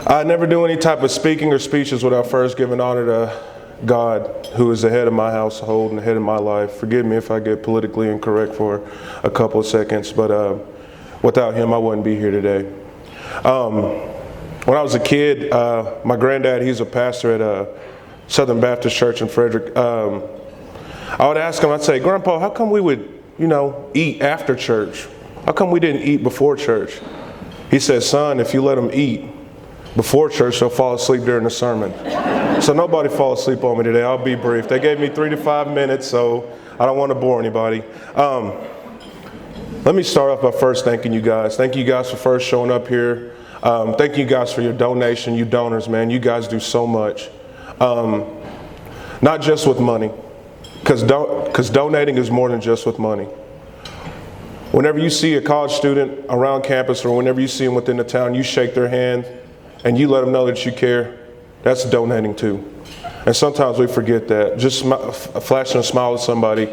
I never do any type of speaking or speeches without first giving honor to God, who is the head of my household and the head of my life. Forgive me if I get politically incorrect for a couple of seconds, but without him, I wouldn't be here today. When I was a kid, my granddad, he's a pastor at Southern Baptist Church in Frederick. I would ask him, I'd say, Grandpa, how come we would, eat after church? How come we didn't eat before church? He said, son, if you let them eat before church, they'll fall asleep during the sermon. So nobody fall asleep on me today. I'll be brief. They gave me 3 to 5 minutes, so I don't want to bore anybody. Let me start off by first thanking you guys. Thank you guys for first showing up here. Thank you guys for your donation, you donors, man. You guys do so much. Not just with money, because donating is more than just with money. Whenever you see a college student around campus or whenever you see them within the town, you shake their hand and you let them know that you care. That's donating too. And sometimes we forget that. Just flashing a smile at somebody.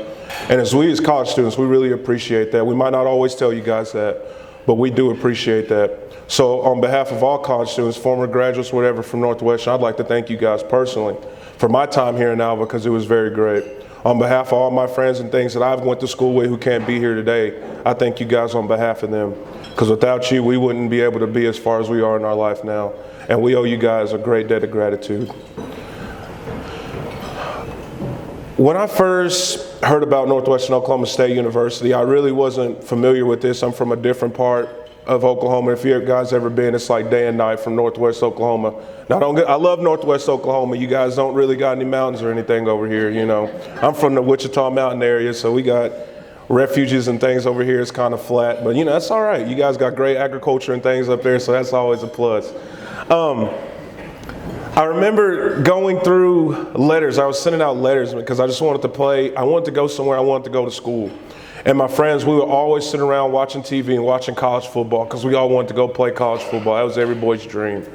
And as college students, we really appreciate that. We might not always tell you guys that, but we do appreciate that. So on behalf of all college students, former graduates, whatever, from Northwestern, I'd like to thank you guys personally for my time here in Alva, because it was very great. On behalf of all my friends and things that I've went to school with who can't be here today, I thank you guys on behalf of them. Because without you, we wouldn't be able to be as far as we are in our life now. And we owe you guys a great debt of gratitude. When I first heard about Northwestern Oklahoma State University, I really wasn't familiar with this. I'm from a different part of Oklahoma. If you guys ever been, it's like day and night from Northwest Oklahoma. Now, I love Northwest Oklahoma. You guys don't really got any mountains or anything over here, I'm from the Wichita Mountain area, so we got refuges and things over here. It's kind of flat, but that's all right. You guys got great agriculture and things up there, so that's always a plus. I remember going through letters. I was sending out letters because I just wanted to play. I wanted to go somewhere. I wanted to go to school. And my friends, we would always sit around watching TV and watching college football because we all wanted to go play college football. That was every boy's dream.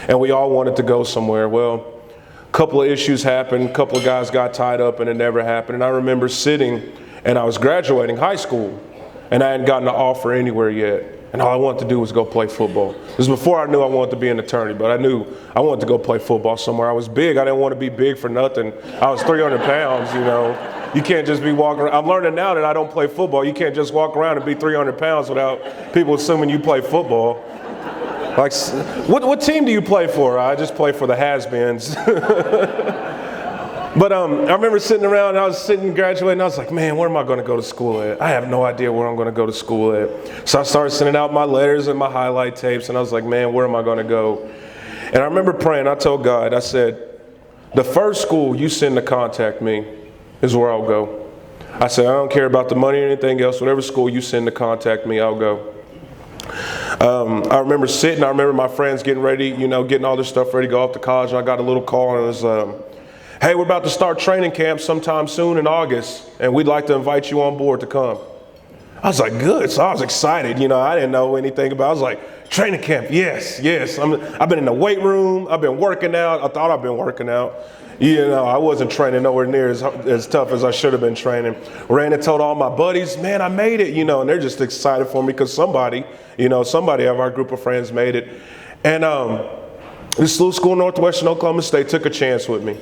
And we all wanted to go somewhere. Well, a couple of issues happened. A couple of guys got tied up and it never happened. And I remember sitting, and I was graduating high school, and I hadn't gotten an offer anywhere yet. And all I wanted to do was go play football. This was before I knew I wanted to be an attorney, but I knew I wanted to go play football somewhere. I was big. I didn't want to be big for nothing. I was 300 pounds, You can't just be walking around. I'm learning now that I don't play football. You can't just walk around and be 300 pounds without people assuming you play football. Like, what team do you play for? I just play for the has-beens. But I remember sitting around, and I was sitting graduating, and I was like, man, where am I going to go to school at? I have no idea where I'm going to go to school at. So I started sending out my letters and my highlight tapes, and I was like, man, where am I going to go? And I remember praying. I told God, I said, the first school you send to contact me is where I'll go. I said, I don't care about the money or anything else. Whatever school you send to contact me, I'll go. I remember sitting. I remember my friends getting ready, getting all this stuff ready to go off to college. And I got a little call, and it was, hey, we're about to start training camp sometime soon in August, and we'd like to invite you on board to come. I was like, good. So I was excited. I didn't know anything about it. I was like, training camp, yes. I've been in the weight room. I've been working out. I thought I've been working out. I wasn't training nowhere near as tough as I should have been training. Ran and told all my buddies, man, I made it, and they're just excited for me because somebody of our group of friends made it. And this little school, Northwestern Oklahoma State, took a chance with me.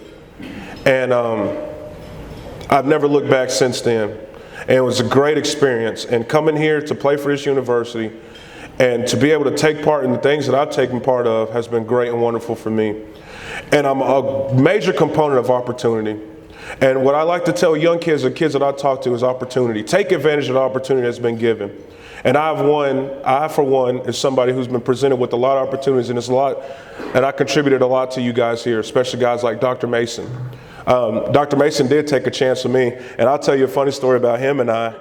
And I've never looked back since then. And it was a great experience. And coming here to play for this university and to be able to take part in the things that I've taken part of has been great and wonderful for me. And I'm a major component of opportunity. And what I like to tell young kids or kids that I talk to is opportunity. Take advantage of the opportunity that's been given. And I, for one, is somebody who's been presented with a lot of opportunities, and it's a lot, and I contributed a lot to you guys here, especially guys like Dr. Mason. Dr. Mason did take a chance with me, and I'll tell you a funny story about him and I.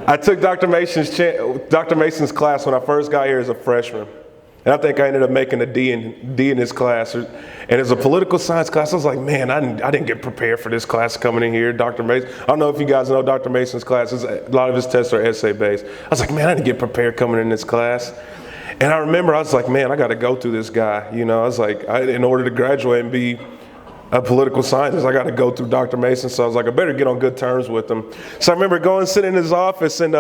I took Dr. Mason's class when I first got here as a freshman. And I think I ended up making a D in his class. And as a political science class, I was like, man, I didn't get prepared for this class coming in here. Dr. Mason, I don't know if you guys know Dr. Mason's classes. A lot of his tests are essay-based. I was like, man, I didn't get prepared coming in this class. And I remember I was like, man, I got to go through this guy. I was like, in order to graduate and be a political scientist, I got to go through Dr. Mason. So I was like, I better get on good terms with him. So I remember going and sitting in his office, and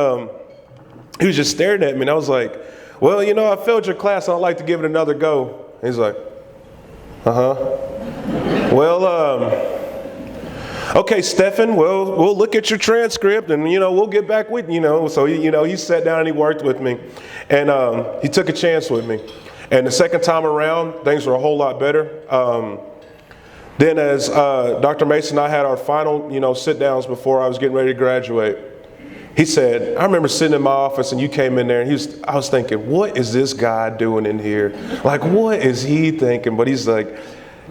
he was just staring at me. And I was like, well, I failed your class. I'd like to give it another go. He's like, well, okay, Stefan, well, we'll look at your transcript and, we'll get back with you. So, he sat down and he worked with me, and he took a chance with me. And the second time around, things were a whole lot better. Then as Dr. Mason and I had our final, sit-downs before I was getting ready to graduate, he said, I remember sitting in my office and you came in there and I was thinking, what is this guy doing in here? Like, what is he thinking? But he's like,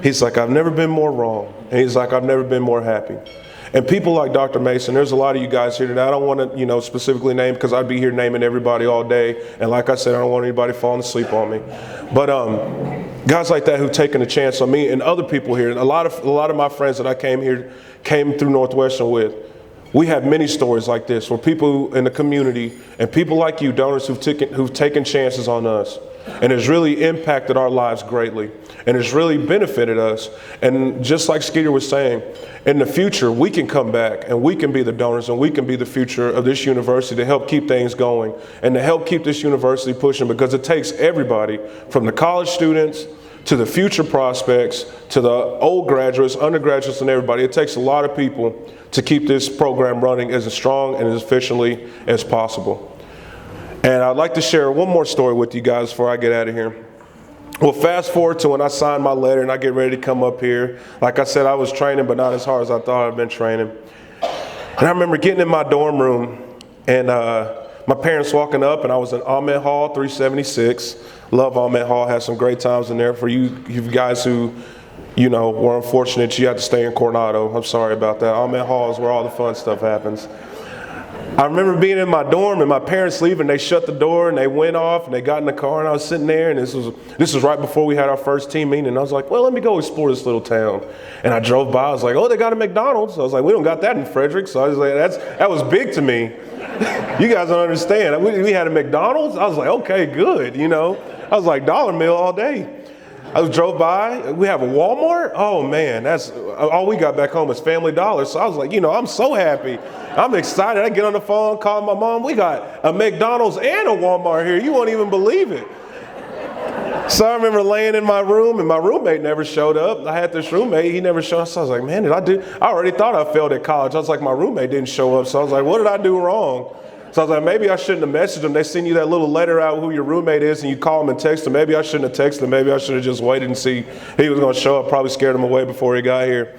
I've never been more wrong. And he's like, I've never been more happy. And people like Dr. Mason, there's a lot of you guys here today. I don't want to, specifically name, because I'd be here naming everybody all day. And like I said, I don't want anybody falling asleep on me. But guys like that who've taken a chance on me and other people here, and a lot of my friends that I came through Northwestern with, we have many stories like this where people in the community and people like you, donors who've taken chances on us. And it's really impacted our lives greatly. And it's really benefited us. And just like Skeeter was saying, in the future, we can come back and we can be the donors and we can be the future of this university to help keep things going and to help keep this university pushing, because it takes everybody from the college students to the future prospects to the old graduates, undergraduates, and everybody. It takes a lot of people to keep this program running as strong and as efficiently as possible. And I'd like to share one more story with you guys before I get out of here. Well, fast forward to when I signed my letter and I get ready to come up here. Like I said, I was training, but not as hard as I thought I'd been training. And I remember getting in my dorm room and my parents walking up, and I was in Ahmed Hall 376. Love Ahmed Hall, had some great times in there. For you guys who, were unfortunate, you had to stay in Coronado. I'm sorry about that. Ahmed Hall is where all the fun stuff happens. I remember being in my dorm and my parents leaving. They shut the door and they went off and they got in the car, and I was sitting there, and this was right before we had our first team meeting, and I was like, well, let me go explore this little town. And I drove by, I was like, oh, they got a McDonald's. I was like, we don't got that in Frederick. So I was like, that was big to me. You guys don't understand. We had a McDonald's. I was like, okay, good. I was like, dollar meal all day. I drove by, we have a Walmart. Oh man, that's all we got back home is Family Dollar. So I was like, I'm so happy. I'm excited. I get on the phone, call my mom. We got a McDonald's and a Walmart here. You won't even believe it. So I remember laying in my room, and my roommate never showed up. I had this roommate, he never showed up. So I was like, man, I already thought I failed at college. I was like, my roommate didn't show up. So I was like, what did I do wrong? So I was like, maybe I shouldn't have messaged them. They send you that little letter out who your roommate is, and you call them and text them. Maybe I shouldn't have texted them. Maybe I should have just waited and see if he was going to show up. Probably scared him away before he got here.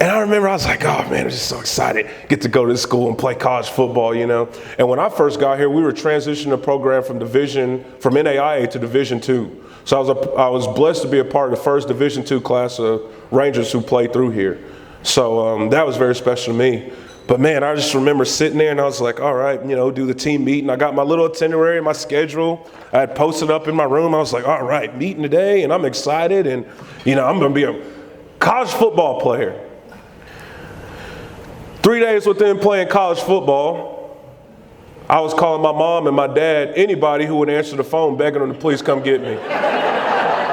And I remember I was like, oh man, I'm just so excited. Get to go to school and play college football, And when I first got here, we were transitioning the program from NAIA to Division II. So I was blessed to be a part of the first Division II class of Rangers who played through here. So that was very special to me. But man, I just remember sitting there and I was like, all right, do the team meeting. I got my little itinerary, my schedule. I had posted up in my room. I was like, all right, meeting today, and I'm excited, and I'm going to be a college football player. 3 days within playing college football, I was calling my mom and my dad, anybody who would answer the phone, begging them to please come get me.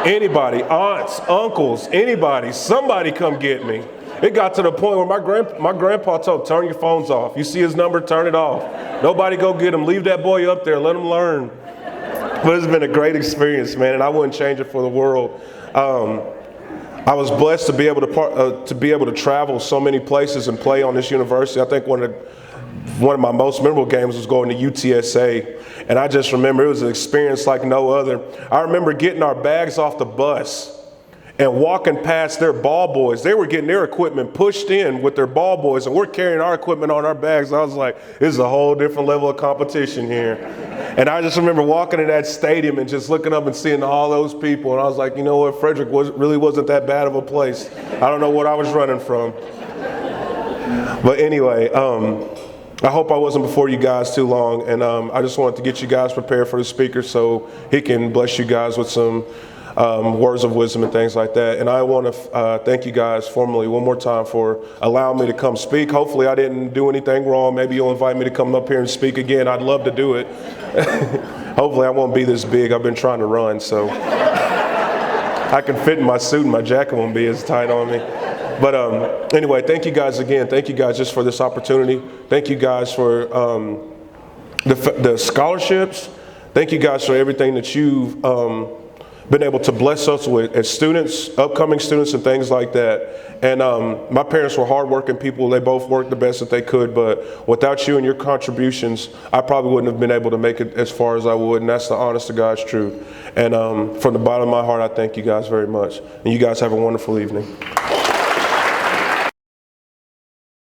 Anybody, aunts, uncles, anybody, somebody come get me. It got to the point where my grandpa told, turn your phones off. You see his number, turn it off. Nobody go get him. Leave that boy up there. Let him learn. But it's been a great experience, man, and I wouldn't change it for the world. I was blessed to be able to travel so many places and play on this university. I think one of my most memorable games was going to UTSA, and I just remember it was an experience like no other. I remember getting our bags off the bus and walking past their ball boys. They were getting their equipment pushed in with their ball boys, and we're carrying our equipment on our bags. I was like, this is a whole different level of competition here. And I just remember walking in that stadium and just looking up and seeing all those people, and I was like, you know what, Frederick really wasn't that bad of a place. I don't know what I was running from. But anyway, I hope I wasn't before you guys too long, and I just wanted to get you guys prepared for the speaker so he can bless you guys with some words of wisdom and things like that. And I want to thank you guys formally one more time for allowing me to come speak. Hopefully I didn't do anything wrong. Maybe you'll invite me to come up here and speak again. I'd love to do it. Hopefully I won't be this big. I've been trying to run, so I can fit in my suit and my jacket won't be as tight on me. But anyway, thank you guys again. Thank you guys just for this opportunity. Thank you guys for the scholarships. Thank you guys for everything that you've been able to bless us with as students, upcoming students and things like that. And my parents were hardworking people. They both worked the best that they could, but without you and your contributions, I probably wouldn't have been able to make it as far as I would, and that's the honest to God's truth. And from the bottom of my heart, I thank you guys very much. And you guys have a wonderful evening.